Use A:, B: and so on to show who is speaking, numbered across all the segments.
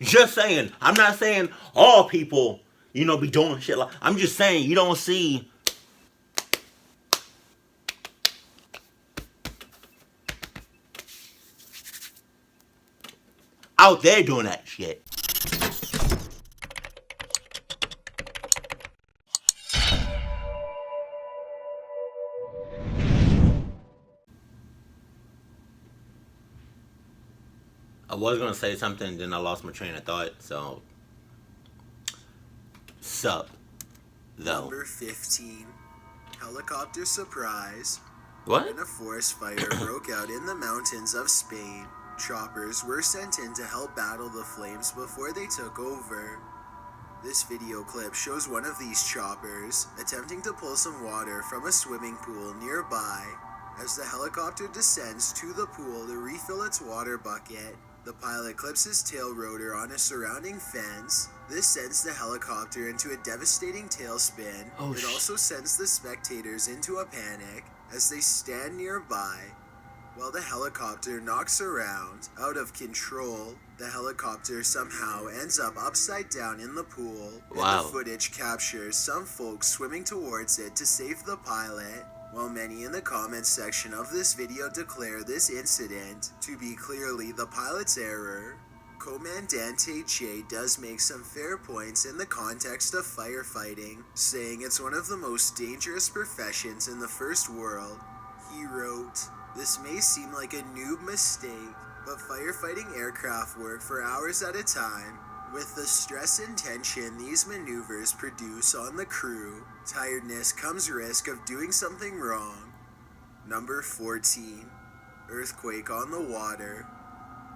A: Just saying. I'm not saying all people, be doing shit like. I'm just saying you don't see out there doing that shit. I was gonna say something, then I lost my train of thought. So, sup, though.
B: Number 15. Helicopter surprise.
A: What?
B: When a forest fire broke out in the mountains of Spain, choppers were sent in to help battle the flames before they took over. This video clip shows one of these choppers attempting to pull some water from a swimming pool nearby. As the helicopter descends to the pool to refill its water bucket, the pilot clips his tail rotor on a surrounding fence. This sends the helicopter into a devastating tailspin. It also sends the spectators into a panic as they stand nearby. While the helicopter knocks around, out of control, the helicopter somehow ends up upside down in the pool.
A: Wow.
B: And the footage captures some folks swimming towards it to save the pilot, while many in the comments section of this video declare this incident to be clearly the pilot's error. Comandante Che does make some fair points in the context of firefighting, saying it's one of the most dangerous professions in the first world. He wrote, "This may seem like a noob mistake, but firefighting aircraft work for hours at a time. With the stress and tension these maneuvers produce on the crew, tiredness comes risk of doing something wrong." Number 14. Earthquake on the water.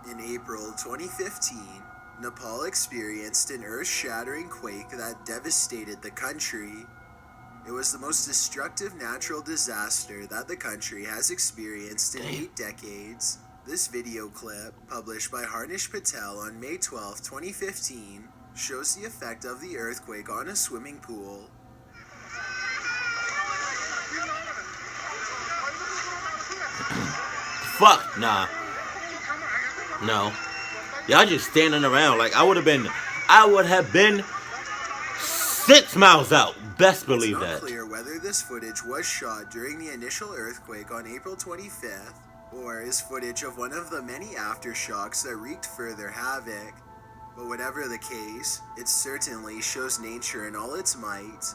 B: In April 2015, Nepal experienced an earth-shattering quake that devastated the country. It was the most destructive natural disaster that the country has experienced in 8 decades. This video clip, published by Harnish Patel on May 12, 2015, shows the effect of the earthquake on a swimming pool.
A: Fuck, nah. No. Y'all just standing around. Like, I would have been 6 miles out. Best believe that.
B: It's not clear whether this footage was shot during the initial earthquake on April 25th, or is footage of one of the many aftershocks that wreaked further havoc. But whatever the case, it certainly shows nature in all its might.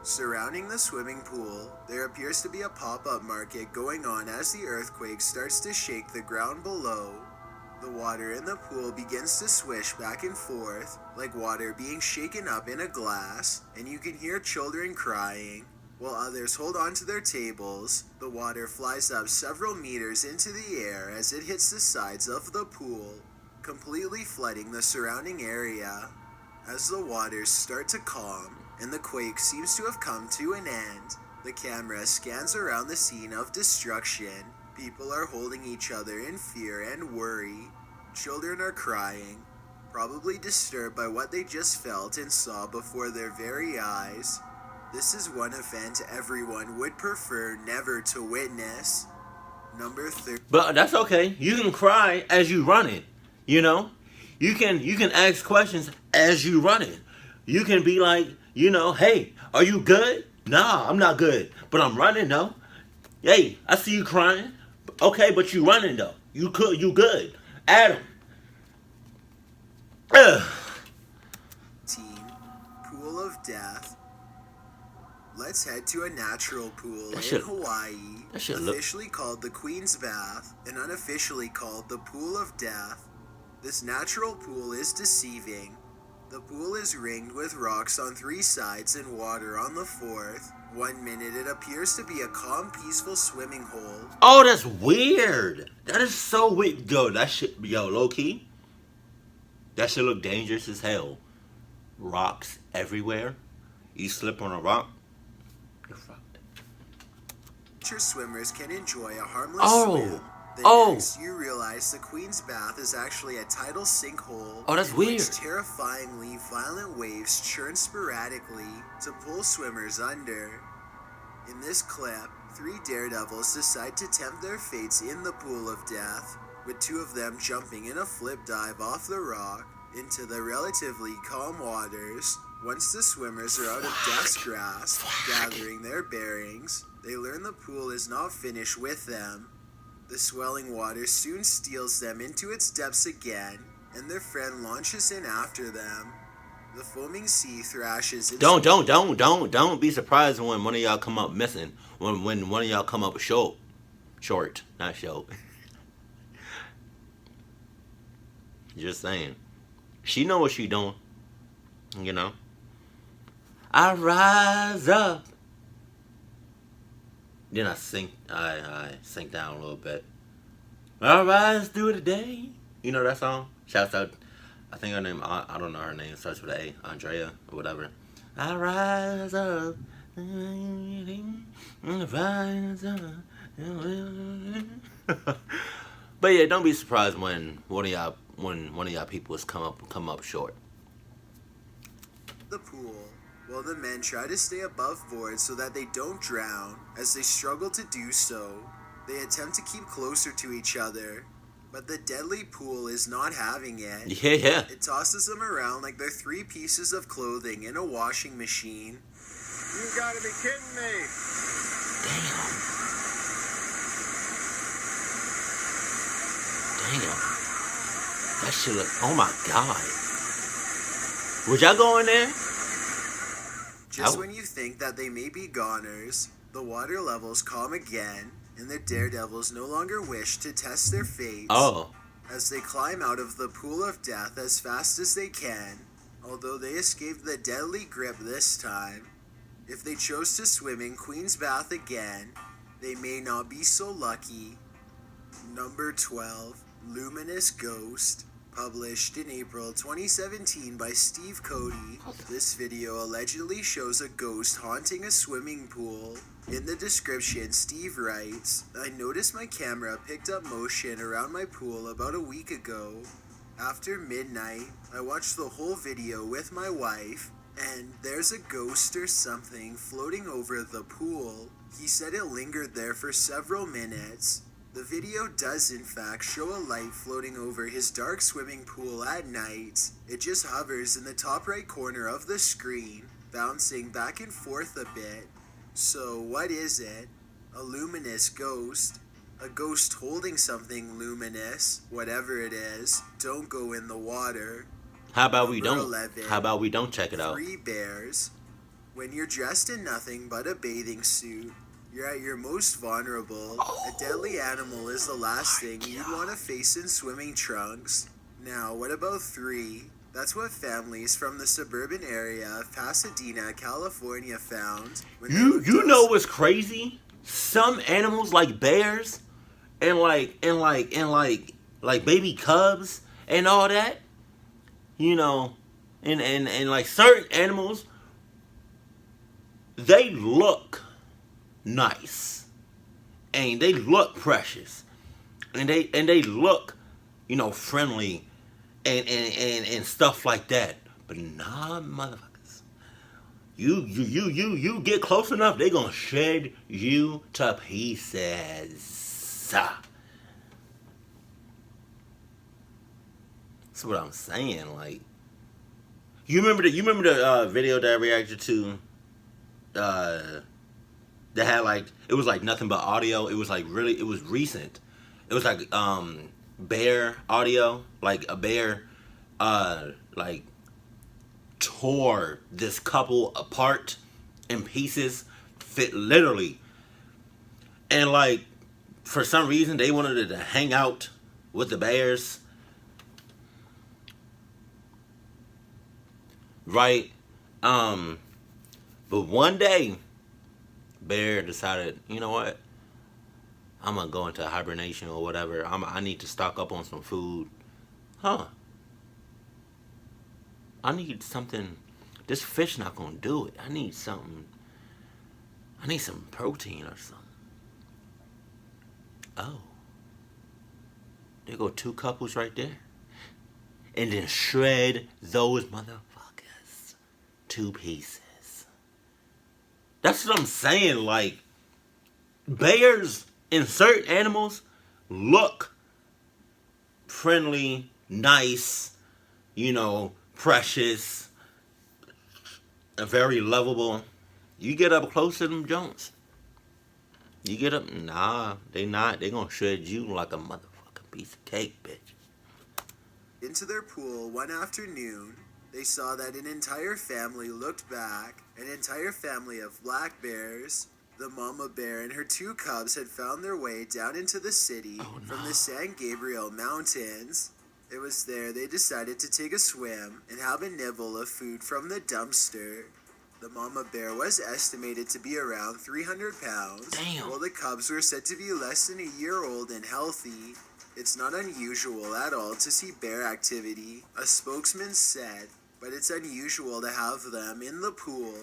B: Surrounding the swimming pool, there appears to be a pop-up market going on as the earthquake starts to shake the ground below. The water in the pool begins to swish back and forth, like water being shaken up in a glass, and you can hear children crying. While others hold on to their tables, the water flies up several meters into the air as it hits the sides of the pool, completely flooding the surrounding area. As the waters start to calm, and the quake seems to have come to an end, the camera scans around the scene of destruction. People are holding each other in fear and worry. Children are crying, probably disturbed by what they just felt and saw before their very eyes. This is one event everyone would prefer never to witness. Number 3.
A: But that's okay. You can cry as you run it. You can ask questions as you run it. You can be like, hey, are you good? Nah, I'm not good, but I'm running though. Hey, I see you crying. Okay, but you running though. You good. Adam.
B: Pool of Death. Let's head to a natural pool in Hawaii, officially called the Queen's Bath and unofficially called the Pool of Death. This natural pool is deceiving. The pool is ringed with rocks on 3 sides and water on the 4th. 1 minute it appears to be a calm, peaceful swimming hole.
A: Oh, that's weird. That is so weird. Low key. That shit look dangerous as hell. Rocks everywhere. You slip on a rock, you're fucked.
B: Swimmers can enjoy a harmless swim. Next, you realize the Queen's Bath is actually a tidal sinkhole.
A: Oh, that's weird.
B: Which terrifyingly violent waves churn sporadically to pull swimmers under. In this clip, 3 daredevils decide to tempt their fates in the Pool of Death, with 2 of them jumping in a flip dive off the rock. into the relatively calm waters. Once the swimmers are out of death's grasp, gathering their bearings, they learn the pool is not finished with them. The swelling water soon steals them into its depths again, and their friend launches in after them. The foaming sea thrashes its...
A: Don't be surprised when one of y'all come up missing. When one of y'all come up short, not short. Just saying. She know what she doing. You know. I rise up. Then I sink down a little bit. I rise through the day. You know that song? Shouts out. I think her name, I don't know her name, starts with A, Andrea, or whatever. I rise up. Rise up. But yeah, don't be surprised when one of y'all people come up short.
B: The pool, while the men try to stay above board so that they don't drown. As they struggle to do so, they attempt to keep closer to each other. But the deadly pool is not having it.
A: Yeah.
B: It tosses them around like they're 3 pieces of clothing in a washing machine.
C: You gotta be kidding me.
A: Damn. That shit look, oh my God. Would y'all go in there?
B: Just when you think that they may be goners, the water levels calm again, and the daredevils no longer wish to test their fates.
A: Oh.
B: As they climb out of the pool of death as fast as they can, although they escaped the deadly grip this time. If they chose to swim in Queen's Bath again, they may not be so lucky. Number 12, Luminous Ghost, published in April 2017 by Steve Cody. This video allegedly shows a ghost haunting a swimming pool. In the description, Steve writes, I noticed my camera picked up motion around my pool about a week ago. After midnight, I watched the whole video with my wife, and there's a ghost or something floating over the pool. He said it lingered there for several minutes. The video does in fact show a light floating over his dark swimming pool at night. It just hovers in the top right corner of the screen, bouncing back and forth a bit. So what is it? A luminous ghost? A ghost holding something luminous, whatever it is. Don't go in the water.
A: How about we
B: Number
A: don't?
B: 11,
A: How about we don't check it out?
B: 3 bears. When you're dressed in nothing but a bathing suit, you're at your most vulnerable. A deadly animal is the last thing you'd want to face in swimming trunks. Now, what about 3? That's what families from the suburban area of Pasadena, California found. When
A: You know what's crazy? Some animals like bears and like baby cubs and all that, you know, and like certain animals, they look nice and they look precious and they look, you know, friendly and stuff like that. But nah, motherfuckers, you get close enough, they gonna shred you to pieces. That's what I'm saying. Like, you remember the video that I reacted to? That had like, it was like nothing but audio. It was like it was recent. It was like bear audio, like a bear like tore this couple apart in pieces, fit literally. And like for some reason they wanted to hang out with the bears. Right? But one day bear decided, you know what? I'm gonna go into hibernation or whatever. I need to stock up on some food. I need something. This fish not gonna do it. I need something. I need some protein or something. Oh. There go 2 couples right there. And then shred those motherfuckers to pieces. That's what I'm saying. Like, bears and certain animals look friendly, nice, precious, very lovable. You get up close to them Jones. You get up, nah, they not. They gonna shred you like a motherfucking piece of cake, bitch.
B: Into their pool one afternoon, they saw that an entire family looked back. An entire family of black bears. The mama bear and her 2 cubs had found their way down into the city from the San Gabriel Mountains. It was there they decided to take a swim and have a nibble of food from the dumpster. The mama bear was estimated to be around 300 pounds,
A: Damn.
B: while the cubs were said to be less than a year old and healthy. It's not unusual at all to see bear activity, a spokesman said, but it's unusual to have them in the pool.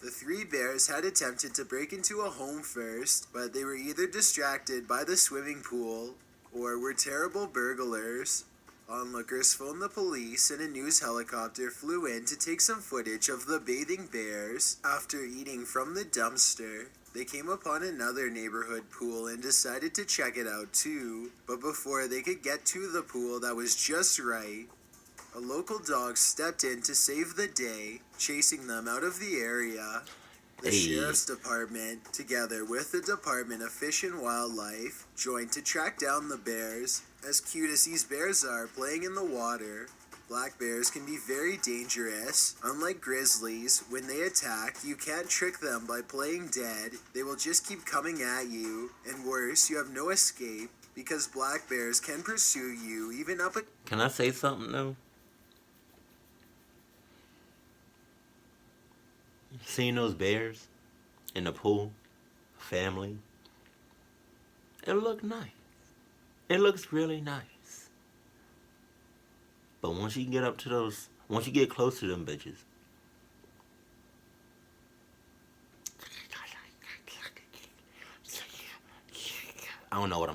B: The 3 bears had attempted to break into a home first, but they were either distracted by the swimming pool or were terrible burglars. Onlookers phoned the police and a news helicopter flew in to take some footage of the bathing bears. After eating from the dumpster, they came upon another neighborhood pool and decided to check it out too. But before they could get to the pool that was just right, a local dog stepped in to save the day, chasing them out of the area. The sheriff's department, together with the Department of Fish and Wildlife, joined to track down the bears. As cute as these bears are playing in the water, black bears can be very dangerous. Unlike grizzlies, when they attack, you can't trick them by playing dead. They will just keep coming at you, and worse, you have no escape, because black bears can pursue you even up a...
A: Can I say something though? Seeing those bears in the pool, family, it looked nice. It looks really nice. But once you get once you get close to them bitches, I don't know.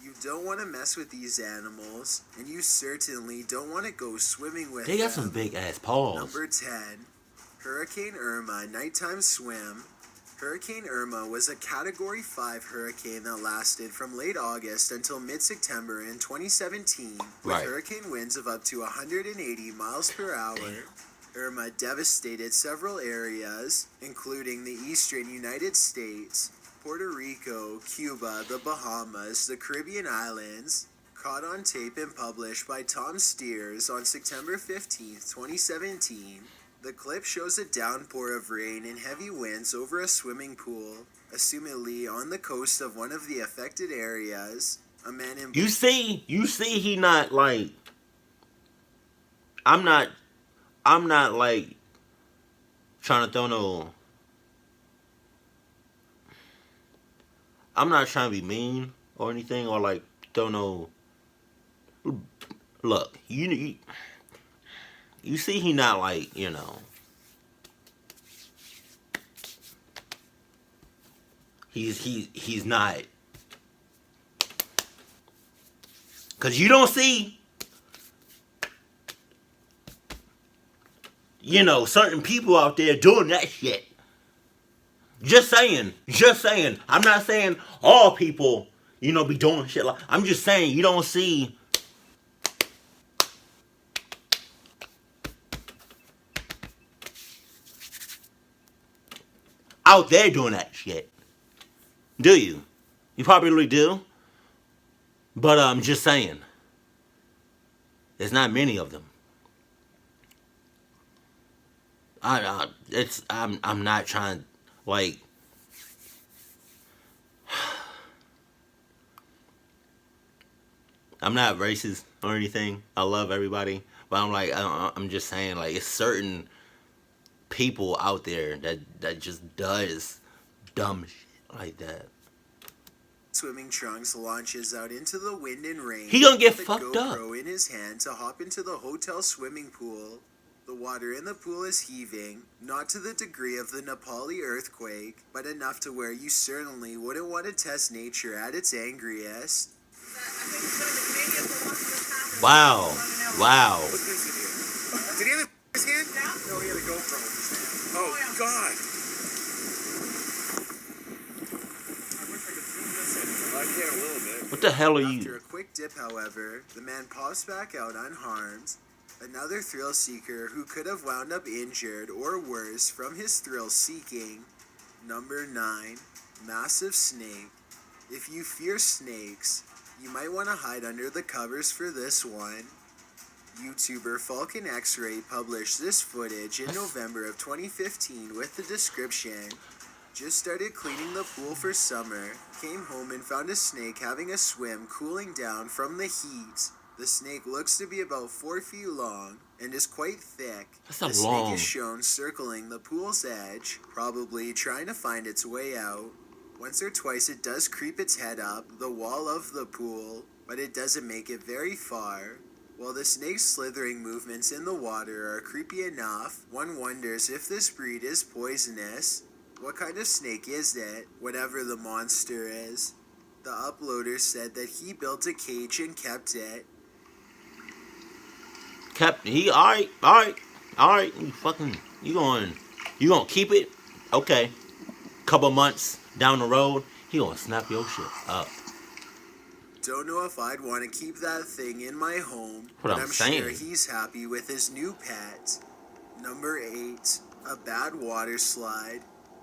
B: You don't want to mess with these animals, and you certainly don't want to go swimming with them.
A: They got some big ass paws.
B: Number 10, Hurricane Irma Nighttime Swim. Hurricane Irma was a Category 5 hurricane that lasted from late August until mid-September in 2017, with hurricane winds of up to 180 miles per hour. Irma devastated several areas, including the eastern United States, Puerto Rico, Cuba, the Bahamas, the Caribbean islands. Caught on tape and published by Tom Steers on September 15, 2017. The clip shows a downpour of rain and heavy winds over a swimming pool, assumedly on the coast of one of the affected areas. A man in...
A: You see he not like... I'm not like trying to throw no... I'm not trying to be mean or anything or like throw no... Look, you see he not like, he's not. Cause you don't see, certain people out there doing that shit. Just saying. I'm not saying all people, be doing shit like. I'm just saying you don't see. Out there doing that shit. Do you? You probably do. But I'm just saying. There's not many of them. I'm not trying like I'm not racist or anything. I love everybody, but I'm just saying like it's certain people out there that just does dumb shit like that.
B: Swimming trunks launches out into the wind and rain.
A: He gonna get
B: with
A: fucked
B: a
A: up.
B: GoPro in his hand to hop into the hotel swimming pool. The water in the pool is heaving, not to the degree of the Nepali earthquake, but enough to where you certainly wouldn't want to test nature at its angriest.
A: Wow.
C: Did he have his hand? No, he had a GoPro in his hand. Oh, God. I wish I could zoom this in. can a little bit.
A: What the hell are
B: After
A: you?
B: a quick dip, however, the man pops back out unharmed. Another thrill seeker who could have wound up injured or worse from his thrill seeking. Number 9. Massive snake. If you fear snakes, you might want to hide under the covers for this one. YouTuber Falcon X-Ray published this footage in November of 2015 with the description: just started cleaning the pool for summer, came home and found a snake having a swim cooling down from the heat. The snake looks to be about 4 feet long and is quite thick.
A: That's
B: The
A: not
B: snake
A: long.
B: is shown circling the pool's edge, probably trying to find its way out. Once or twice it does creep its head up the wall of the pool, but it doesn't make it very far. While the snake's slithering movements in the water are creepy enough, one wonders if this breed is poisonous. What kind of snake is it, whatever the monster is? The uploader said that he built a cage and kept it.
A: Alright. You gonna keep it? Okay. Couple months down the road, he gonna snap your shit up.
B: Don't know if I'd want to keep that thing in my home,
A: What
B: but
A: I'm
B: I'm sure
A: saying.
B: he's happy with his new pet. Number 8, a bad water slide.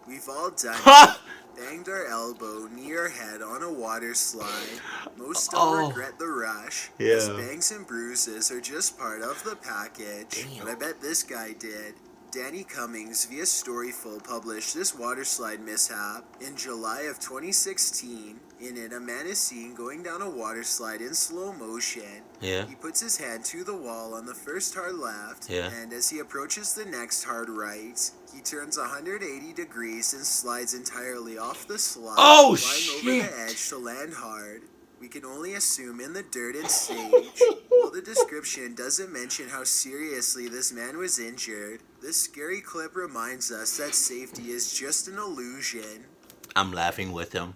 B: We've all done it. Banged our elbow near our head on a water slide. Most don't regret the rush, as
A: Yeah.
B: bangs and bruises are just part of the package.
A: Damn.
B: But I bet this guy did. Danny Cummings via Storyful published this waterslide mishap in July of 2016. In it, a man is seen going down a waterslide in slow motion.
A: Yeah.
B: He puts his hand to the wall on the first hard left,
A: Yeah.
B: and as he approaches the next hard right, he turns 180 degrees and slides entirely off the slide,
A: Oh,
B: flying over
A: shit.
B: the edge to land hard. We can only assume in the dirt and stage. While the description doesn't mention how seriously this man was injured, this scary clip reminds us that safety is just an illusion.
A: I'm laughing with him.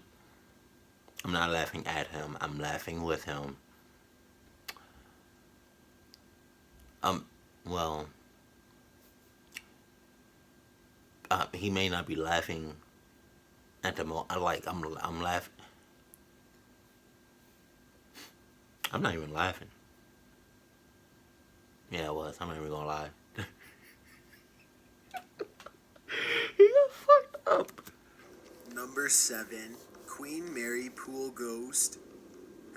A: I'm not laughing at him. I'm laughing with him. Well, he may not be laughing at the moment. I'm laughing. I'm not even laughing. Yeah, I was. I'm not even gonna lie. He got fucked up.
B: Number 7, Queen Mary Pool Ghost.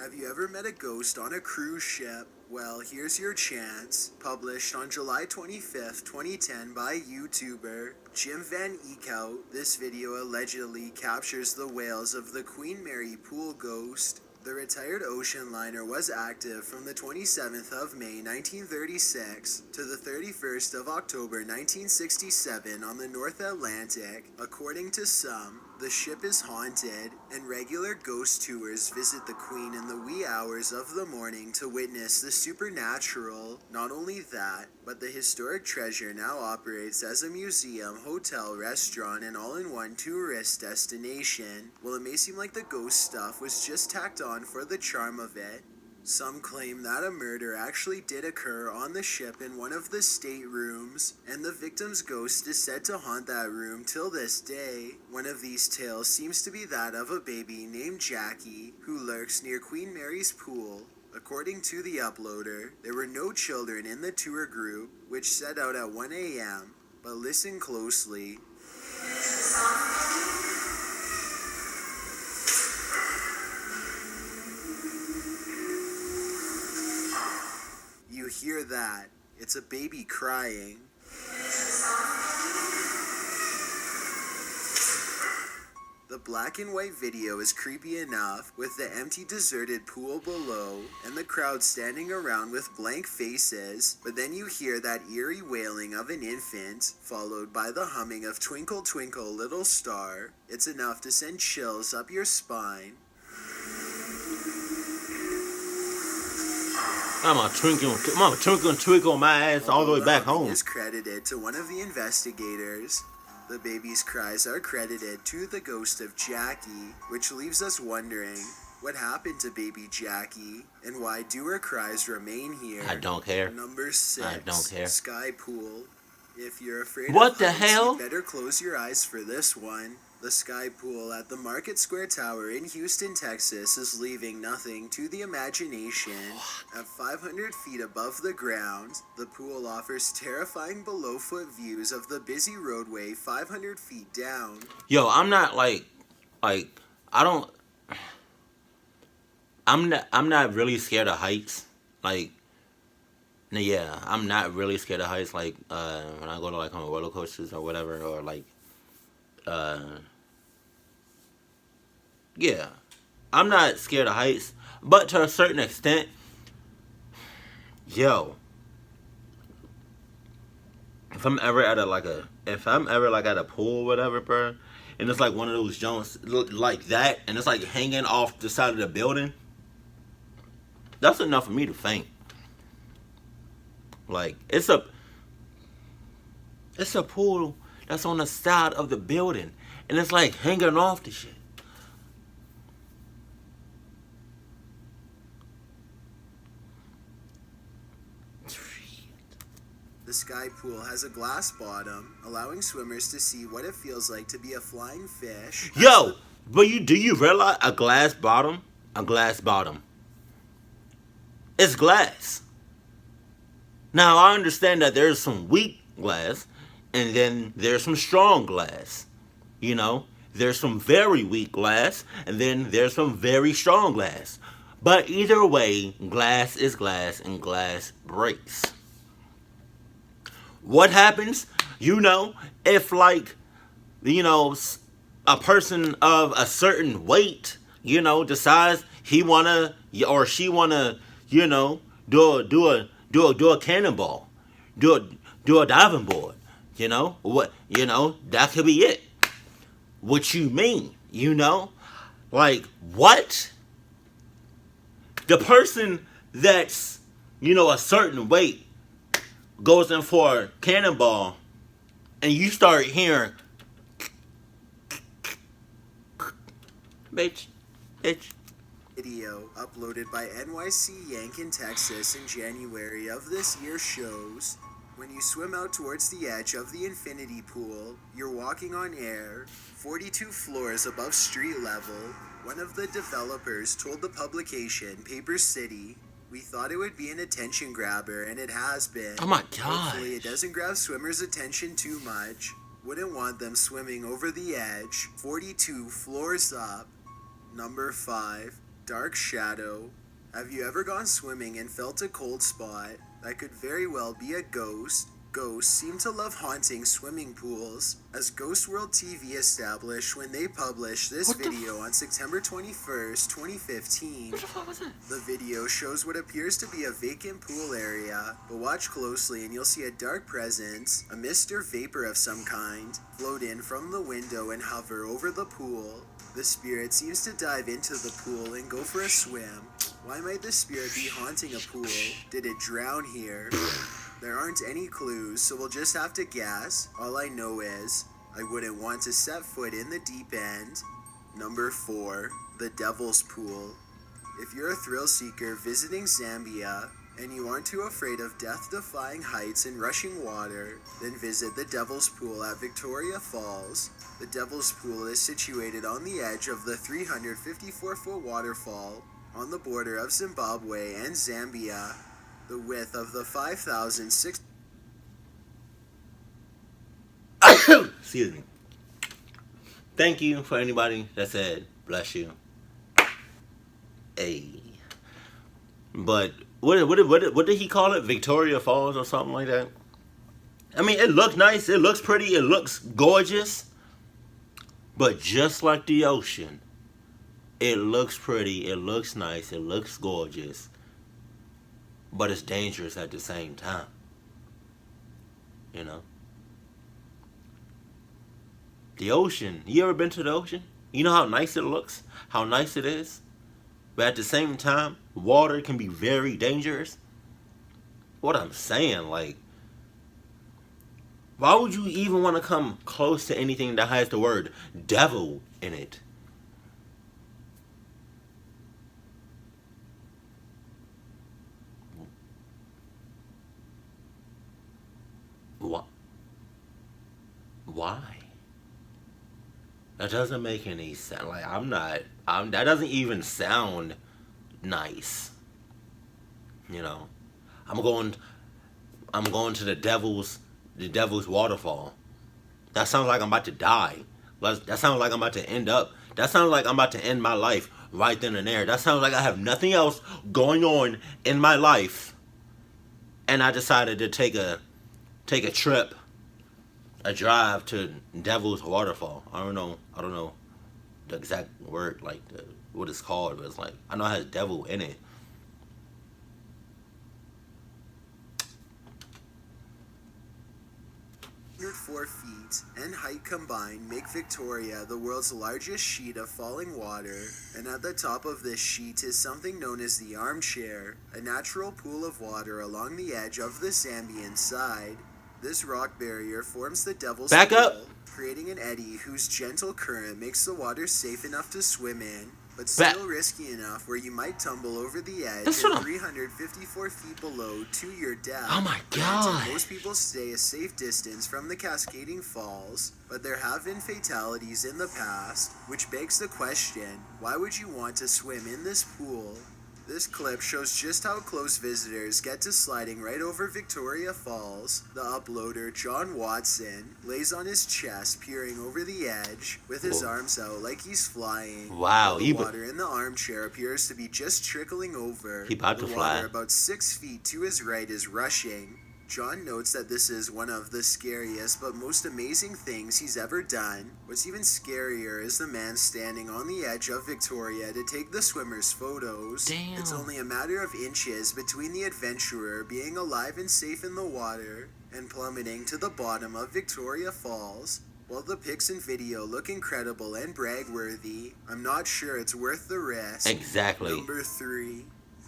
B: Have you ever met a ghost on a cruise ship? Well, here's your chance. Published on July 25th, 2010 by YouTuber Jim Van Eekhout, this video allegedly captures the wails of the Queen Mary Pool Ghost. The retired ocean liner was active from the 27th of May 1936 to the 31st of October 1967 on the North Atlantic. According to some, the ship is haunted, and regular ghost tours visit the Queen in the wee hours of the morning to witness the supernatural. Not only that, but the historic treasure now operates as a museum, hotel, restaurant, and all-in-one tourist destination. While it may seem like the ghost stuff was just tacked on for the charm of it, some claim that a murder actually did occur on the ship in one of the staterooms, and the victim's ghost is said to haunt that room till this day. One of these tales seems to be that of a baby named Jackie, who lurks near Queen Mary's pool. According to the uploader, there were no children in the tour group, which set out at 1 a.m., but listen closely. You hear that? It's a baby crying. The black and white video is creepy enough, with the empty deserted pool below and the crowd standing around with blank faces, but then you hear that eerie wailing of an infant, followed by the humming of Twinkle Twinkle Little Star. It's enough to send chills up your spine.
A: I'm a twinkle my ass all the way back home.
B: Is credited to one of the investigators. The baby's cries are credited to the ghost of Jackie, which leaves us wondering, what happened to baby Jackie, and why do her cries remain here?
A: I don't care.
B: Number 6,
A: I don't care.
B: Sky Pool. If you're afraid
A: What
B: of
A: the
B: heights,
A: hell?
B: you better close your eyes for this one. The sky pool at the Market Square Tower in Houston, Texas is leaving nothing to the imagination. At 500 feet above the ground, the pool offers terrifying below-foot views of the busy roadway 500 feet down.
A: Yo, I'm not I don't. I'm not really scared of heights. Like, yeah, I'm not really scared of heights. Like, when I go to like on roller coasters or whatever, or like, uh, yeah, I'm not scared of heights. But to a certain extent, yo, if I'm ever like at a pool or whatever, bro, and it's like one of those joints like that, and it's like hanging off the side of the building, that's enough for me to faint. Like, it's a pool that's on the side of the building, and it's like hanging off the shit.
B: The sky pool has a glass bottom, allowing swimmers to see what it feels like to be a flying fish.
A: Yo, but do you realize a glass bottom? A glass bottom. It's glass. Now, I understand that there's some weak glass, and then there's some strong glass. You know, there's some very weak glass, and then there's some very strong glass. But either way, glass is glass, and glass breaks. What happens? You know, if like, you know, a person of a certain weight, you know, decides he wanna or she wanna, you know, do a cannonball, do a diving board, you know, that could be it. What you mean, you know, like what? The person that's, you know, a certain weight goes in for a cannonball, and you start hearing, bitch.
B: Video uploaded by NYC Yank in Texas in January of this year shows when you swim out towards the edge of the infinity pool, you're walking on air, 42 floors above street level. One of the developers told the publication Paper City, "We thought it would be an attention grabber, and it has been.
A: Oh my god.
B: Hopefully it doesn't grab swimmers' attention too much. Wouldn't want them swimming over the edge. 42 floors up." Number 5. Dark Shadow. Have you ever gone swimming and felt a cold spot? That could very well be a ghost. Ghosts seem to love haunting swimming pools, as Ghost World TV established when they published this video on September 21st, 2015.
A: What the fuck was that?
B: The video shows what appears to be a vacant pool area, but watch closely and you'll see a dark presence, a mist or vapor of some kind, float in from the window and hover over the pool. The spirit seems to dive into the pool and go for a swim. Why might the spirit be haunting a pool? Did it drown here? There aren't any clues, so we'll just have to guess. All I know is, I wouldn't want to set foot in the deep end. Number 4. The Devil's Pool. If you're a thrill seeker visiting Zambia, and you aren't too afraid of death-defying heights and rushing water, then visit the Devil's Pool at Victoria Falls. The Devil's Pool is situated on the edge of the 354-foot waterfall on the border of Zimbabwe and Zambia. The width of the 5,006...
A: Excuse me. Thank you for anybody that said, bless you. Hey. But what did he call it? Victoria Falls or something like that? I mean, it looks nice. It looks pretty. It looks gorgeous. But just like the ocean, it looks pretty. It looks nice. It looks gorgeous. But it's dangerous at the same time. You know? The ocean. You ever been to the ocean? You know how nice it looks? How nice it is? But at the same time, water can be very dangerous. What I'm saying, like, why would you even want to come close to anything that has the word devil in it? What? Why? That doesn't make any sense. Like that doesn't even sound nice. You know, I'm going to the devil's waterfall. That sounds like I'm about to die. That sounds like I'm about to end up. That sounds like I'm about to end my life right then and there. That sounds like I have nothing else going on in my life, and I decided to take a trip, a drive to Devil's Waterfall. I don't know the exact word, like what it's called, but it's like I know it has devil in it.
B: 4 feet and height combined make Victoria the world's largest sheet of falling water, and at the top of this sheet is something known as the armchair, a natural pool of water along the edge of the Zambian side. This rock barrier forms the Devil's
A: Back
B: Pool,
A: up.
B: creating an eddy whose gentle current makes the water safe enough to swim in, but still risky enough where you might tumble over the edge at 354 feet below to your death.
A: Oh my God.
B: Granted, most people stay a safe distance from the cascading falls, but there have been fatalities in the past, which begs the question, why would you want to swim in this pool? This clip shows just how close visitors get to sliding right over Victoria Falls. The uploader, John Watson, lays on his chest peering over the edge with his arms out like he's flying.
A: Wow.
B: The water in the armchair appears to be just trickling over.
A: He about to fly.
B: Water about 6 feet to his right is rushing. John notes that this is one of the scariest but most amazing things he's ever done. What's even scarier is the man standing on the edge of Victoria to take the swimmer's photos.
A: Damn.
B: It's only a matter of inches between the adventurer being alive and safe in the water and plummeting to the bottom of Victoria Falls. While the pics and video look incredible and brag-worthy, I'm not sure it's worth the risk.
A: Exactly.
B: Number 3.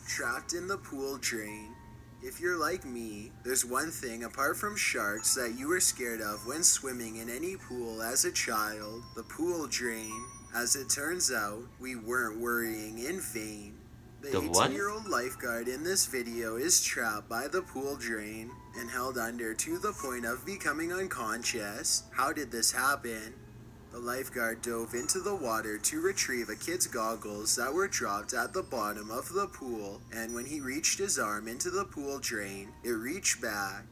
B: Trapped in the pool drain. If you're like me, there's one thing apart from sharks that you were scared of when swimming in any pool as a child: the pool drain. As it turns out, we weren't worrying in vain. The 18-year-old lifeguard in this video is trapped by the pool drain and held under to the point of becoming unconscious. How did this happen? The lifeguard dove into the water to retrieve a kid's goggles that were dropped at the bottom of the pool, and when he reached his arm into the pool drain, it reached back.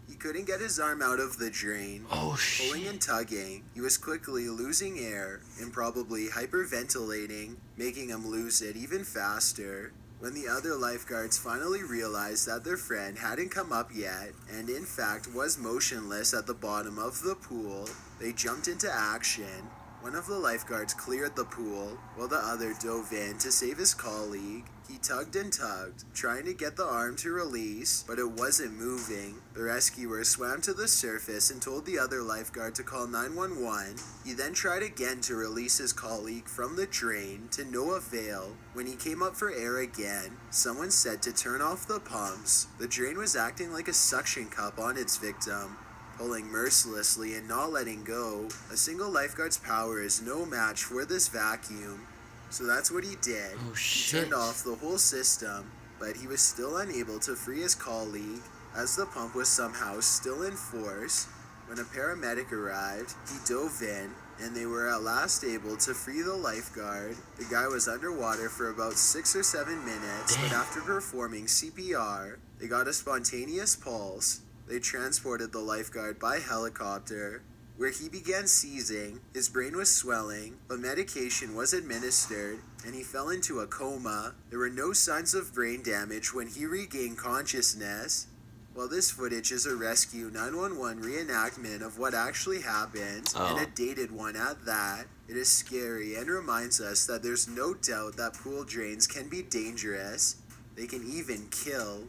B: He couldn't get his arm out of the drain.
A: Oh, shit.
B: Pulling and tugging, he was quickly losing air and probably hyperventilating, making him lose it even faster. When the other lifeguards finally realized that their friend hadn't come up yet, and in fact was motionless at the bottom of the pool, they jumped into action. One of the lifeguards cleared the pool, while the other dove in to save his colleague. He tugged and tugged, trying to get the arm to release, but it wasn't moving. The rescuer swam to the surface and told the other lifeguard to call 911. He then tried again to release his colleague from the drain, to no avail. When he came up for air again, someone said to turn off the pumps. The drain was acting like a suction cup on its victim, pulling mercilessly and not letting go. A single lifeguard's power is no match for this vacuum. So that's what he did.
A: Oh, shit.
B: He turned off the whole system, but he was still unable to free his colleague, as the pump was somehow still in force. When a paramedic arrived, he dove in, and they were at last able to free the lifeguard. The guy was underwater for about 6 or 7 minutes, but after performing CPR, they got a spontaneous pulse. They transported the lifeguard by helicopter, where he began seizing. His brain was swelling, but medication was administered, and he fell into a coma. There were no signs of brain damage when he regained consciousness. While this footage is a rescue 911 reenactment of what actually happened, and a dated one at that, it is scary and reminds us that there's no doubt that pool drains can be dangerous. They can even kill.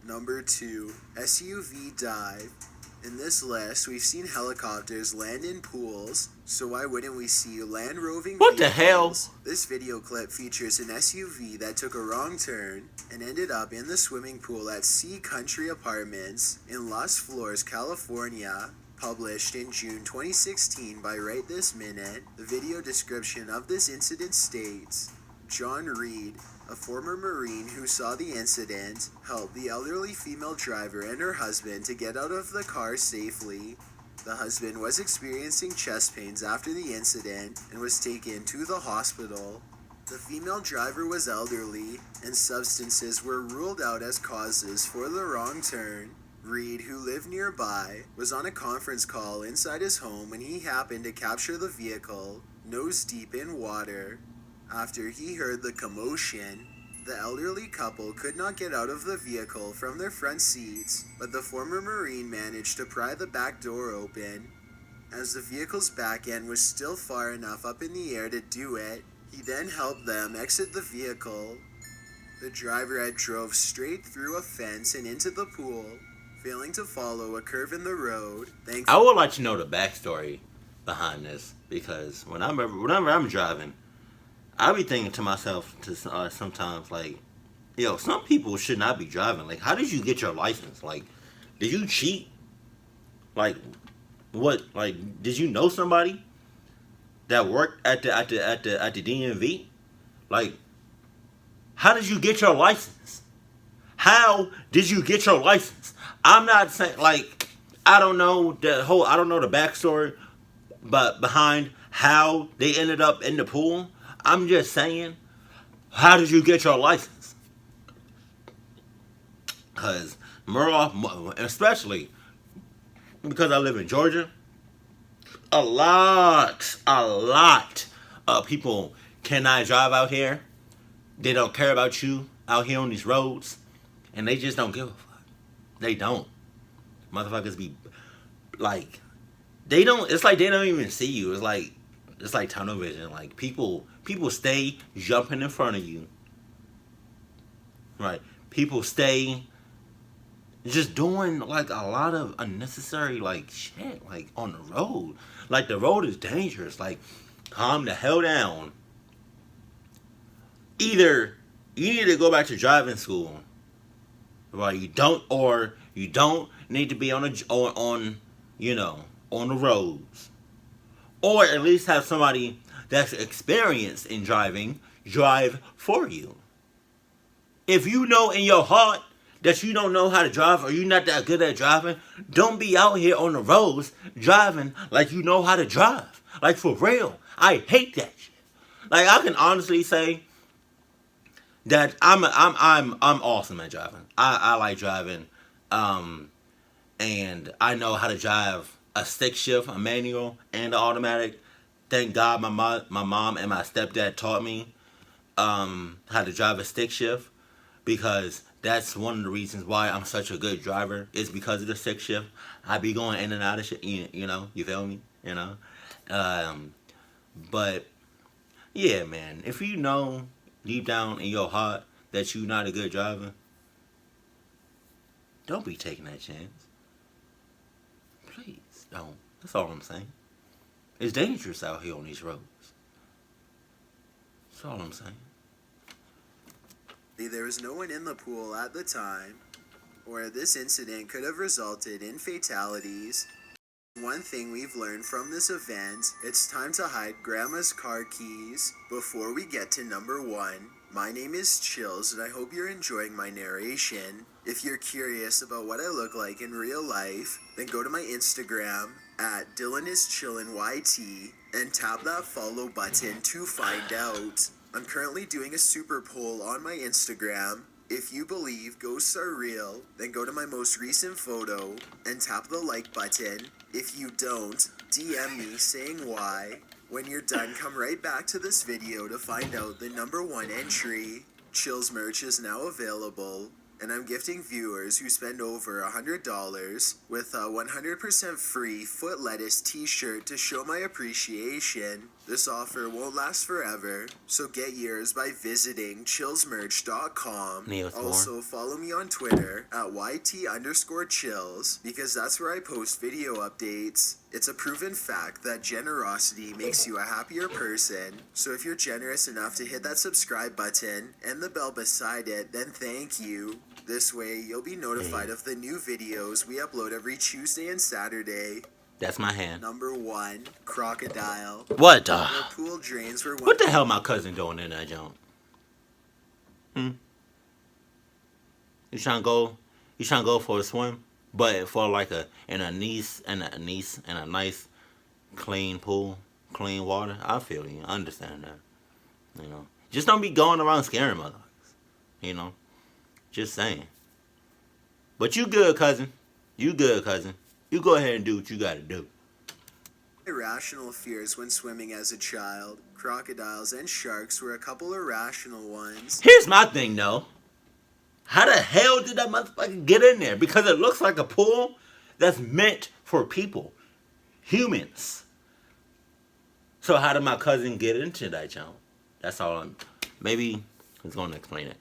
B: Number 2, SUV dive. In this list, we've seen helicopters land in pools, so why wouldn't we see land roving
A: What
B: vehicles?
A: the hell?
B: This video clip features an SUV that took a wrong turn and ended up in the swimming pool at Sea Country Apartments in Las Flores, California. Published in June 2016 by Right This Minute, the video description of this incident states, John Reed, a former Marine who saw the incident, helped the elderly female driver and her husband to get out of the car safely. The husband was experiencing chest pains after the incident and was taken to the hospital. The female driver was elderly, and substances were ruled out as causes for the wrong turn. Reed, who lived nearby, was on a conference call inside his home when he happened to capture the vehicle, nose deep in water. After he heard the commotion, the elderly couple could not get out of the vehicle from their front seats, but the former Marine managed to pry the back door open. As the vehicle's back end was still far enough up in the air to do it, he then helped them exit the vehicle. The driver had drove straight through a fence and into the pool, failing to follow a curve in the road.
A: I would like to know the backstory behind this, because whenever I'm driving, I be thinking to myself sometimes, like, yo, some people should not be driving. Like, how did you get your license? Like, did you cheat? Like, what? Like, did you know somebody that worked at the DMV? Like, how did you get your license? How did you get your license? I'm not saying, like, I don't know the backstory, but behind how they ended up in the pool. I'm just saying, how did you get your license? Because especially because I live in Georgia, a lot of people cannot drive out here. They don't care about you out here on these roads, and they just don't give a fuck. They don't. Motherfuckers be like, they don't. It's like they don't even see you. It's like tunnel vision. Like people stay jumping in front of you. Right? People stay just doing like a lot of unnecessary like shit like on the road. Like the road is dangerous. Like, calm the hell down. Either you need to go back to driving school, right? You don't need to be on the roads, or at least have somebody that's experienced in driving drive for you. If you know in your heart that you don't know how to drive, or you're not that good at driving, don't be out here on the roads driving like you know how to drive. Like, for real, I hate that shit. Like, I can honestly say that I'm awesome at driving. I like driving, and I know how to drive a stick shift, a manual, and an automatic. Thank God my mom and my stepdad taught me how to drive a stick shift, because that's one of the reasons why I'm such a good driver, is because of the stick shift. I be going in and out of shit, you know, you feel me? You know? But, yeah, man, if you know deep down in your heart that you're not a good driver, don't be taking that chance. Please don't. That's all I'm saying. It's dangerous out here on these roads. That's all I'm saying.
B: There was no one in the pool at the time, or this incident could have resulted in fatalities. One thing we've learned from this event, it's time to hide Grandma's car keys. Before we get to number 1, my name is Chills, and I hope you're enjoying my narration. If you're curious about what I look like in real life, then go to my Instagram at DylanIsChillinYT and tap that follow button to find out. I'm currently doing a super poll on my Instagram. If you believe ghosts are real, then go to my most recent photo and tap the like button. If you don't, DM me saying why. When you're done, come right back to this video to find out the number 1 entry. Chills merch is now available, and I'm gifting viewers who spend over $100 with a 100% free foot lettuce t-shirt to show my appreciation. This offer won't last forever, so get yours by visiting chillsmerch.com. Also, follow me on Twitter at YT_chills, because that's where I post video updates. It's a proven fact that generosity makes you a happier person, so if you're generous enough to hit that subscribe button and the bell beside it, then thank you. This way, you'll be notified of the new videos we upload every Tuesday and Saturday.
A: That's my hand.
B: Number 1, Crocodile.
A: What
B: the? Pool drains were
A: what the hell my cousin doing in that junk? You trying to go for a swim? But for like a nice clean pool, clean water, I feel you. I understand that. Just don't be going around scaring motherfuckers. You know, just saying. But you good, cousin. You good, cousin. You go ahead and do what you gotta do.
B: Irrational fears when swimming as a child. Crocodiles and sharks were a couple irrational ones.
A: Here's my thing, though. How the hell did that motherfucker get in there? Because it looks like a pool that's meant for people. Humans. So how did my cousin get into that channel? That's all maybe he's going to explain it.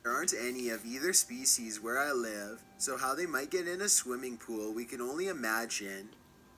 B: There aren't any of either species where I live, so how they might get in a swimming pool we can only imagine.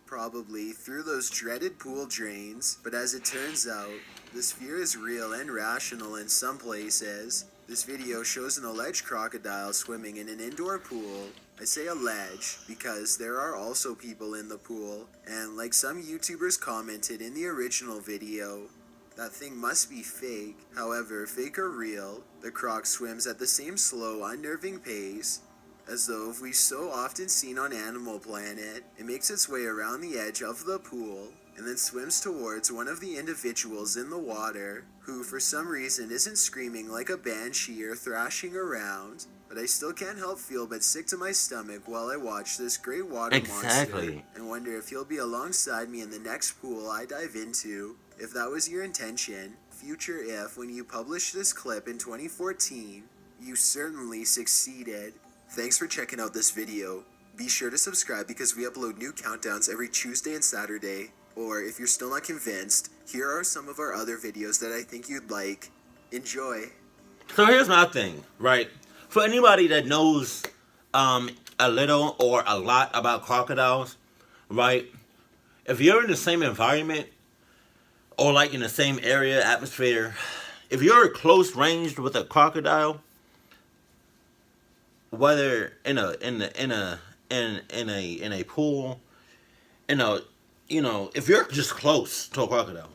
B: Probably through those dreaded pool drains, but as it turns out, this fear is real and rational in some places. This video shows an alleged crocodile swimming in an indoor pool. I say alleged because there are also people in the pool, and like some YouTubers commented in the original video, that thing must be fake. However, fake or real, the croc swims at the same slow, unnerving pace as though if we so often seen on Animal Planet. It makes its way around the edge of the pool and then swims towards one of the individuals in the water, who for some reason isn't screaming like a banshee or thrashing around. But I still can't help feel but sick to my stomach while I watch this great water monster and wonder if he'll be alongside me in the next pool I dive into. If that was your intention, future if when you published this clip in 2014, you certainly succeeded. Thanks for checking out this video. Be sure to subscribe because we upload new countdowns every Tuesday and Saturday. Or if you're still not convinced, here are some of our other videos that I think you'd like. Enjoy.
A: So here's my thing, right? For anybody that knows a little or a lot about crocodiles, right? If you're in the same environment or like in the same area, atmosphere, if you're close ranged with a crocodile, whether in a pool, if you're just close to a crocodile,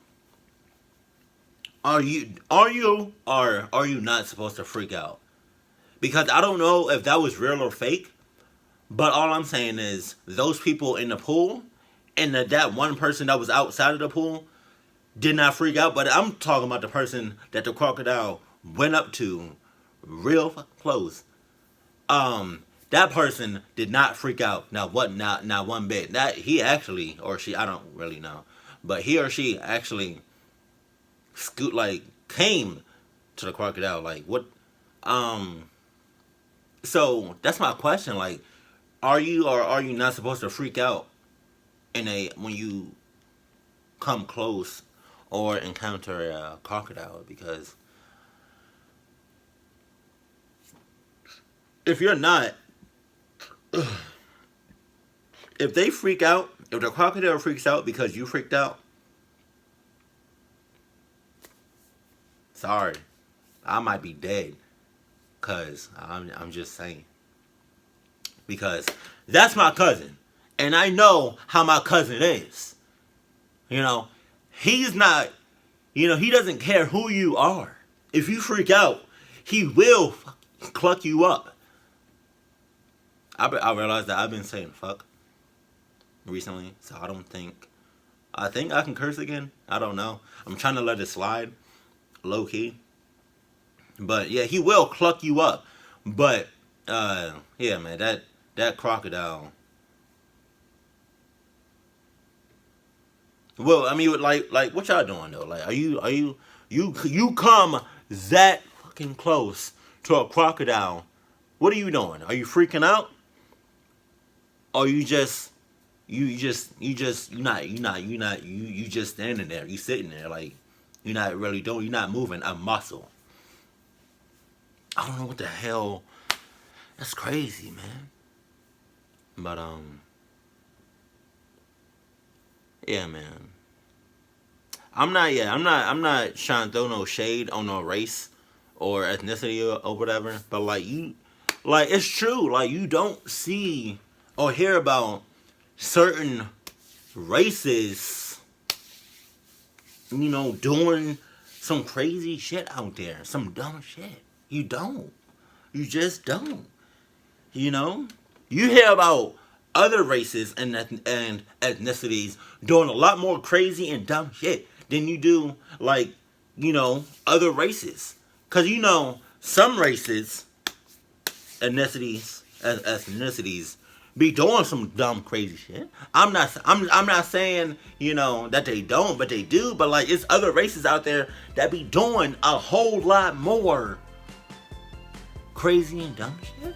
A: are you not supposed to freak out? Because I don't know if that was real or fake, but all I'm saying is those people in the pool and that one person that was outside of the pool did not freak out. But I'm talking about the person that the crocodile went up to real close. That person did not freak out. Not one bit. That he actually, or she, I don't really know, but he or she actually came to the crocodile. Like what? So that's my question. Like, are you or are you not supposed to freak out when you come close or encounter a crocodile? Because if you're not, if they freak out, if the crocodile freaks out because you freaked out, sorry, I might be dead. Cause I'm just saying. Because that's my cousin, and I know how my cousin is. He's not. He doesn't care who you are. If you freak out, he will cluck you up. I realized that I've been saying fuck recently, so I think I can curse again. I don't know. I'm trying to let it slide, low key. But yeah, he will cluck you up. But yeah, man, that crocodile. Well, I mean, like what y'all doing though? Like, are you come that fucking close to a crocodile? What are you doing? Are you freaking out? Or you just standing there. You sitting there like you're not moving a muscle. I don't know what the hell. That's crazy, man. But yeah, man. I'm not trying to throw no shade on no race or ethnicity or whatever. But it's true. Like, you don't see or hear about certain races, doing some crazy shit out there, some dumb shit. You don't. You just don't. You hear about other races and ethnicities doing a lot more crazy and dumb shit than you do, like, other races. Because, some races, ethnicities, be doing some dumb, crazy shit. I'm not saying, that they don't, but they do. But, like, it's other races out there that be doing a whole lot more crazy and dumb shit.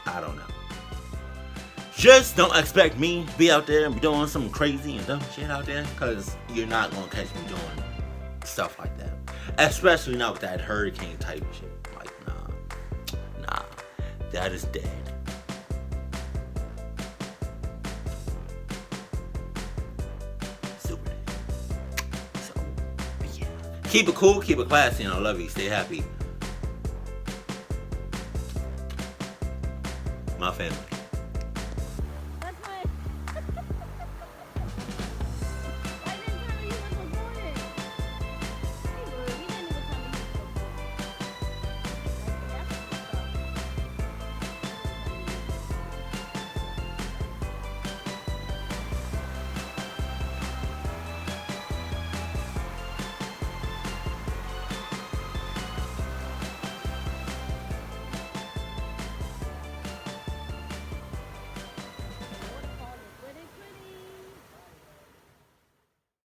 A: I don't know. Just don't expect me to be out there and be doing some crazy and dumb shit out there, because you're not going to catch me doing stuff like that. Especially not with that hurricane type shit. Like, nah, that is dead. Super dead. So, yeah. Keep it cool, keep it classy, and I love you. Stay happy. My family.